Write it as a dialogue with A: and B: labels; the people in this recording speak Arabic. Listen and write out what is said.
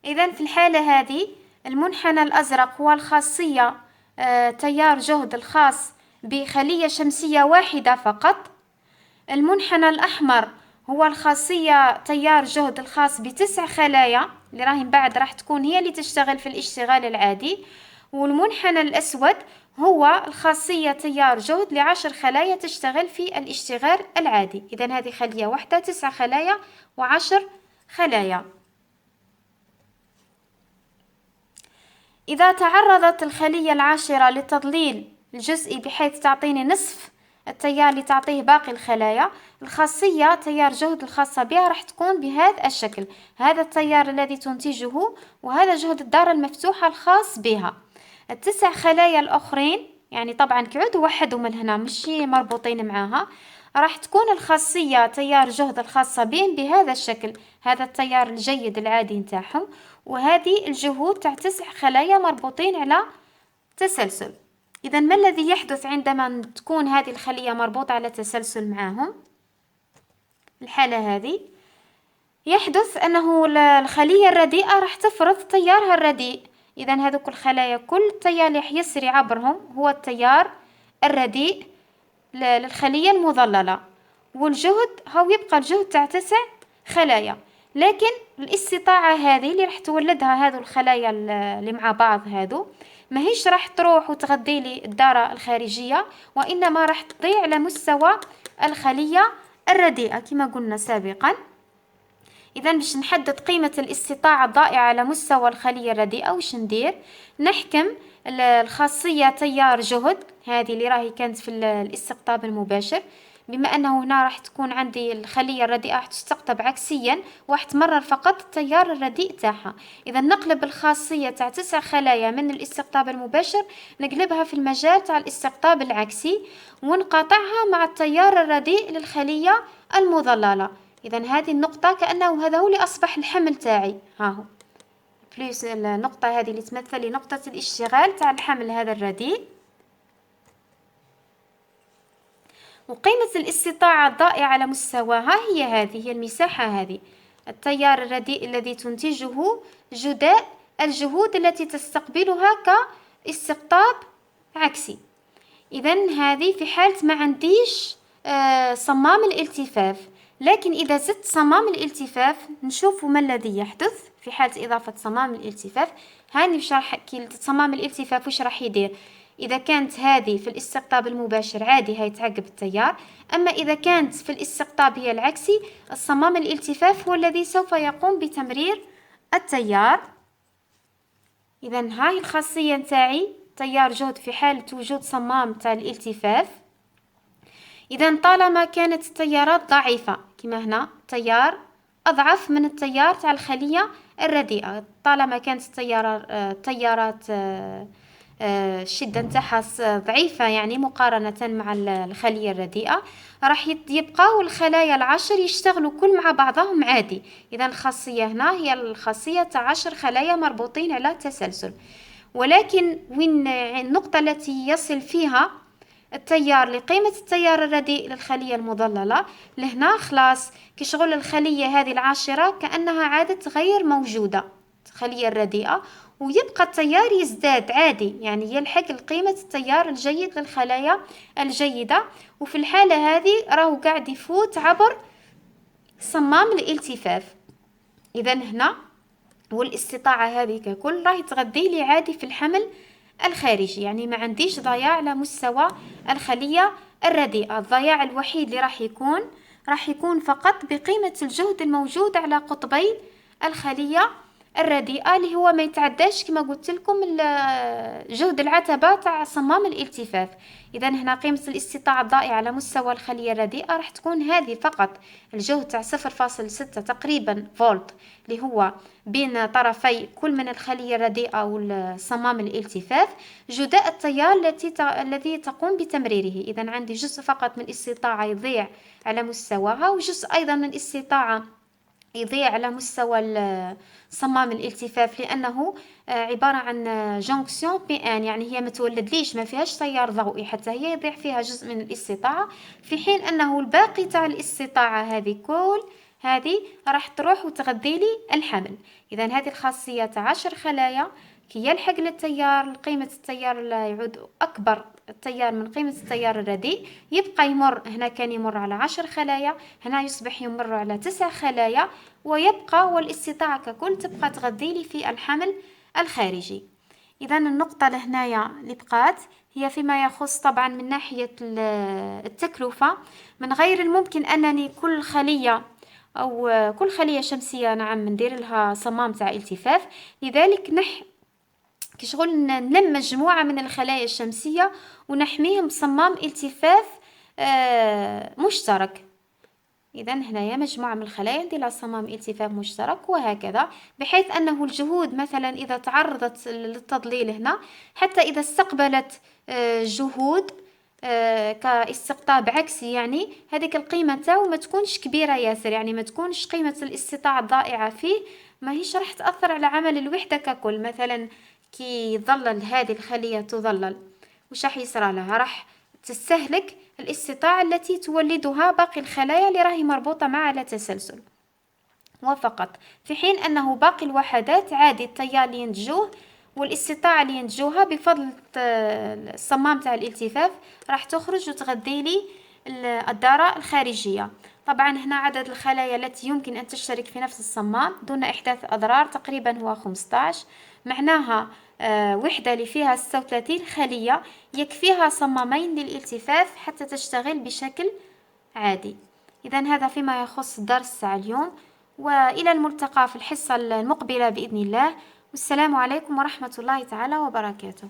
A: إذا في الحالة هذه المنحنى الأزرق هو الخاصية تيار جهد الخاص بخلية شمسية واحدة فقط. المنحنى الأحمر هو الخاصية تيار جهد الخاص ب9 خلايا اللي راهي بعد راح تكون هي اللي تشتغل في الاشتغال العادي. والمنحنى الأسود هو الخاصية تيار جهد ل10 خلايا تشتغل في الاشتغال العادي. إذا هذه خلية واحدة 9 خلايا و10 خلايا. إذا تعرضت الخلية العاشرة للتضليل الجزئي بحيث تعطيني نصف التيار اللي تعطيه باقي الخلايا، الخاصية تيار جهد الخاصة بها راح تكون بهذا الشكل. هذا التيار الذي تنتجه وهذا جهد الدارة المفتوحة الخاص بها. ال9 خلايا الآخرين يعني طبعا كيعودوا وحدوا من هنا مشي مربوطين معاها، راح تكون الخاصية تيار جهد الخاصة بهم بهذا الشكل. هذا التيار الجيد العادي نتاعهم، وهذه الجهود تاع 9 خلايا مربوطين على تسلسل. إذا ما الذي يحدث عندما تكون هذه الخلية مربوطة على تسلسل معهم؟ الحالة هذه يحدث أنه الخلية الرديئة راح تفرض تيارها الرديء. إذا هذوك الخلايا كل التيار اللي يسري عبرهم هو التيار الرديء للخلية المظللة، والجهد هو يبقى الجهد تاع 9 خلايا. لكن الاستطاعة هذه اللي راح تولدها هذو الخلايا اللي مع بعض هذو ماهيش راح تروح وتغذي لي الدارة الخارجية، وإنما راح تضيع على مستوى الخلية الرديئة كما قلنا سابقا. إذا باش نحدد قيمة الاستطاعة الضائعة على مستوى الخلية الرديئة وش ندير؟ نحكم الخاصية تيار جهد هذه اللي راهي كانت في الاستقطاب المباشر، بما أنه هنا راح تكون عندي الخلية الرديئة راح تستقطب عكسيا وراح تمرر فقط التيار الرديء تاعها. إذا نقلب الخاصية تاع 9 خلايا من الاستقطاب المباشر نقلبها في المجال تاع الاستقطاب العكسي ونقاطعها مع التيار الرديء للخلية المظللة. إذا هذه النقطة كأنه هذا هو اللي أصبح الحمل تاعي، ها هو بليس النقطة هذه اللي تمثل لي نقطة الاشتغال تاع الحمل هذا الرديء. وقيمة الاستطاعة الضائعة على مستواها هي هذه، هي المساحة هذه، التيار الرديء الذي تنتجه جداء الجهود التي تستقبلها كاستقطاب عكسي. إذا هذه في حالة ما عنديش صمام الالتفاف. لكن إذا زدت صمام الالتفاف نشوف ما الذي يحدث في حالة إضافة صمام الالتفاف. هاني باش راح صمام الالتفاف وش راح يدير؟ إذا كانت هذه في الاستقطاب المباشر عادي هي تعقب التيار، أما إذا كانت في الاستقطاب هي العكسي الصمام الالتفاف هو الذي سوف يقوم بتمرير التيار. إذا هاي الخاصية نتاعي تيار جهد في حالة وجود صمام تاع الالتفاف. إذا طالما كانت التيارات ضعيفة كما هنا تيار أضعف من التيار تاع الخلية الرديئة، طالما كانت التيارات الشدة نتاعها ضعيفة يعني مقارنة مع الخلية الرديئة، راح يبقاو الخلايا العشر يشتغلوا كل مع بعضهم عادي. إذا الخاصية هنا هي الخاصية تاع 10 خلايا مربوطين على تسلسل. ولكن وين النقطة التي يصل فيها التيار لقيمة التيار الرديء للخلية المظللة، لهنا خلاص كشغل الخلية هذه العاشرة كأنها عادت غير موجودة الخلية الرديئة، ويبقى التيار يزداد عادي يعني يلحق قيمة التيار الجيد للخلايا الجيدة. وفي الحالة هذه راهو قاعد يفوت عبر صمام الالتفاف. إذا هنا والاستطاعة هذه ككل راهي تغذي لي عادي في الحمل الخارجي، يعني ما عنديش ضياع على مستوى الخلية الرديئة. الضياع الوحيد اللي راح يكون فقط بقيمة الجهد الموجود على قطبي الخلية الرديئة اللي هو ما يتعداش كما قلت لكم جهد العتبة تاع صمام الالتفاف. إذا هنا قيمة الاستطاعة الضائعة على مستوى الخلية الرديئة راح تكون هذه فقط الجهد تاع 0.6 تقريبا فولت اللي هو بين طرفي كل من الخلية الرديئة والصمام الالتفاف جداء التيار الذي تقوم بتمريره. إذا عندي جزء فقط من الاستطاعة يضيع على مستواها، وجزء أيضا من الاستطاعة يضيع على مستوى صمام الالتفاف، لأنه عبارة عن جونكسيون بي ان، يعني هي ما تولدليش ما فيهاش تيار ضوئي حتى هي يضيع فيها جزء من الاستطاعة، في حين أنه الباقي تاع الاستطاعة هذه كل هذه راح تروح وتغذي لي الحمل. إذا هذه الخاصية تاع 10 خلايا كي يلحق للتيار قيمة التيار لا يعود أكبر التيار من قيمة التيار الرديء، يبقى يمر هنا، كان يمر على 10 خلايا، هنا يصبح يمر على 9 خلايا، ويبقى والاستطاعة ككل تبقى تغذي لي في الحمل الخارجي. إذا النقطة لهنايا اللي بقات هي فيما يخص طبعا من ناحية التكلفة. من غير الممكن أنني كل خلية أو كل خلية شمسية نعم ندير لها صمام تاع التفاف، لذلك كشغل نلم مجموعة من الخلايا الشمسية ونحميهم بصمام التفاف مشترك. إذا هنايا مجموعة من الخلايا ندير لها صمام التفاف مشترك، وهكذا بحيث أنه الجهود مثلا إذا تعرضت للتضليل هنا، حتى إذا استقبلت جهود كاستقطاب عكسي، يعني هذيك القيمة تاعو ما تكونش كبيرة ياسر، يعني ما تكونش قيمة الاستطاعة الضائعة فيه ما هيش راح تأثر على عمل الوحدة ككل. مثلا كي ظلل هذه الخلية تظلل، وش راح يصرى لها؟ راح تستهلك الاستطاعة التي تولدها باقي الخلايا اللي راهي مربوطة مع على تسلسل وفقط، في حين أنه باقي الوحدات عادي التيار اللي ينتجوه والاستطاعة اللي ينتجوها بفضل الصمام تاع الالتفاف راح تخرج وتغذي لي الدارة الخارجية. طبعا هنا عدد الخلايا التي يمكن أن تشترك في نفس الصمام دون إحداث أضرار تقريبا هو 15، معناها وحدة اللي فيها 36 خلية يكفيها صمامين للالتفاف حتى تشتغل بشكل عادي. إذا هذا فيما يخص درس تاع اليوم، وإلى الملتقى في الحصة المقبلة بإذن الله، والسلام عليكم ورحمة الله تعالى وبركاته.